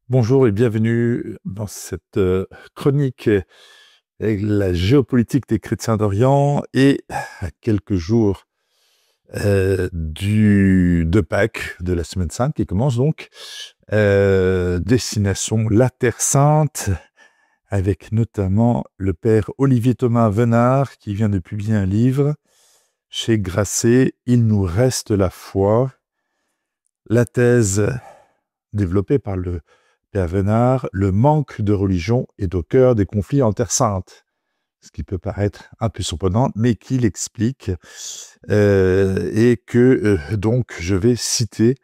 Bonjour et bienvenue dans cette chronique avec la géopolitique des chrétiens d'Orient et à quelques jours de Pâques, de la semaine sainte qui commence donc, destination la Terre Sainte, avec notamment le père Olivier Thomas Venard qui vient de publier un livre chez Grasset, Il nous reste la foi, la thèse développée par le père Venard, le manque de religion est au cœur des conflits en Terre Sainte. Ce qui peut paraître un peu surprenant, mais qu'il explique et que donc je vais citer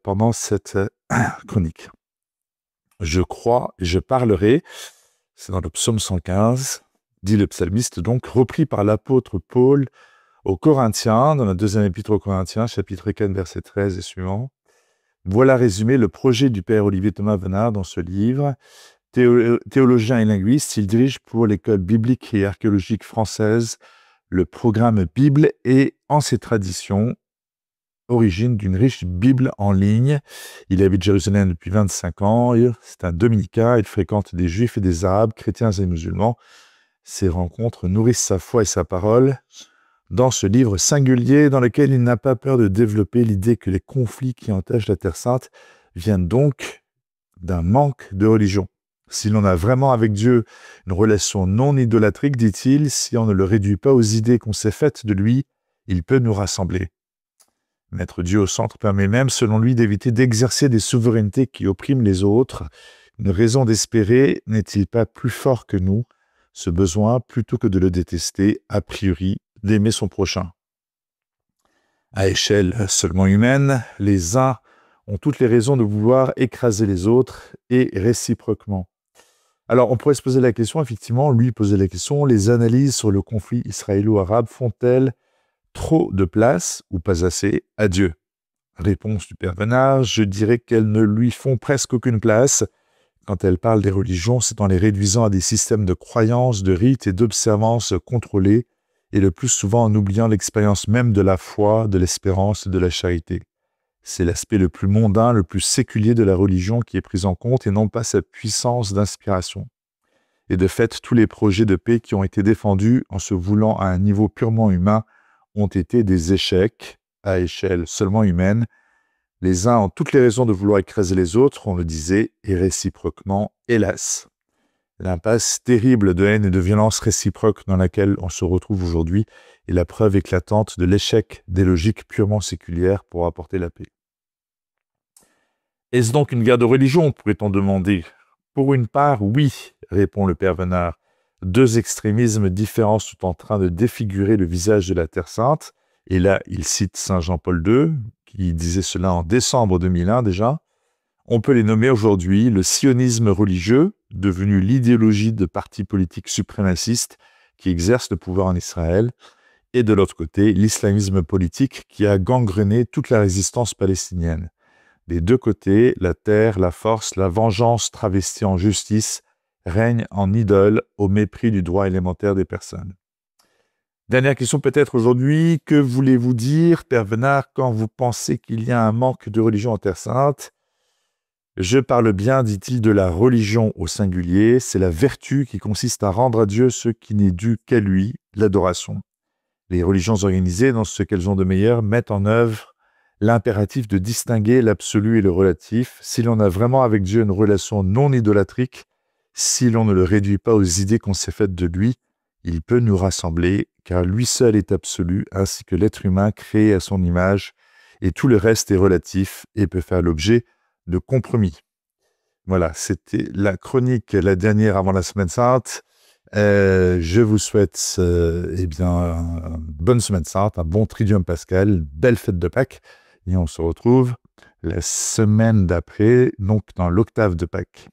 pendant cette chronique. Je crois et je parlerai, c'est dans le psaume 115, dit le psalmiste, donc repris par l'apôtre Paul aux Corinthiens, dans la deuxième épître aux Corinthiens, chapitre 4, verset 13 et suivant. Voilà résumé le projet du père Olivier Thomas Venard dans ce livre. Théologien et linguiste, il dirige pour l'école biblique et archéologique française le programme Bible et en ses traditions, origine d'une riche Bible en ligne. Il habite Jérusalem depuis 25 ans, c'est un dominicain, il fréquente des juifs et des arabes, chrétiens et musulmans. Ses rencontres nourrissent sa foi et sa parole dans ce livre singulier dans lequel il n'a pas peur de développer l'idée que les conflits qui entachent la Terre Sainte viennent donc d'un manque de religion. Si l'on a vraiment avec Dieu une relation non idolâtrique, dit-il, si on ne le réduit pas aux idées qu'on s'est faites de lui, il peut nous rassembler. Mettre Dieu au centre permet même, selon lui, d'éviter d'exercer des souverainetés qui oppriment les autres. Une raison d'espérer n'est-il pas plus fort que nous, ce besoin, plutôt que de le détester, a priori, d'aimer son prochain. À échelle seulement humaine, les uns ont toutes les raisons de vouloir écraser les autres et réciproquement. Alors, on pourrait se poser la question, effectivement, lui poser la question, les analyses sur le conflit israélo-arabe font-elles trop de place, ou pas assez, à Dieu? Réponse du père Venard, je dirais qu'elles ne lui font presque aucune place. Quand elle parle des religions, c'est en les réduisant à des systèmes de croyances, de rites et d'observances contrôlés, et le plus souvent en oubliant l'expérience même de la foi, de l'espérance et de la charité. C'est l'aspect le plus mondain, le plus séculier de la religion qui est pris en compte et non pas sa puissance d'inspiration. Et de fait, tous les projets de paix qui ont été défendus en se voulant à un niveau purement humain ont été des échecs à échelle seulement humaine. Les uns ont toutes les raisons de vouloir écraser les autres, on le disait, et réciproquement, hélas. L'impasse terrible de haine et de violence réciproque dans laquelle on se retrouve aujourd'hui est la preuve éclatante de l'échec des logiques purement séculières pour apporter la paix. Est-ce donc une guerre de religion, pourrait-on demander? Pour une part, oui, répond le père Venard. Deux extrémismes différents sont en train de défigurer le visage de la Terre Sainte. Et là, il cite Saint Jean-Paul II, qui disait cela en décembre 2001 déjà. On peut les nommer aujourd'hui le sionisme religieux, devenu l'idéologie de partis politiques suprémacistes qui exercent le pouvoir en Israël, et de l'autre côté, l'islamisme politique qui a gangrené toute la résistance palestinienne. Des deux côtés, la terre, la force, la vengeance travestie en justice règnent en idole au mépris du droit élémentaire des personnes. Dernière question peut-être aujourd'hui, que voulez-vous dire, père Venard, quand vous pensez qu'il y a un manque de religion en Terre Sainte? Je parle bien, dit-il, de la religion au singulier, c'est la vertu qui consiste à rendre à Dieu ce qui n'est dû qu'à lui, l'adoration. Les religions organisées, dans ce qu'elles ont de meilleur, mettent en œuvre l'impératif de distinguer l'absolu et le relatif. Si l'on a vraiment avec Dieu une relation non idolâtrique, si l'on ne le réduit pas aux idées qu'on s'est faites de lui, il peut nous rassembler, car lui seul est absolu, ainsi que l'être humain créé à son image, et tout le reste est relatif et peut faire l'objet de compromis. Voilà, c'était la chronique, la dernière avant la Semaine Sainte. Je vous souhaite une bonne Semaine Sainte, un bon Triduum Pascal, une belle fête de Pâques, et on se retrouve la semaine d'après, donc dans l'octave de Pâques.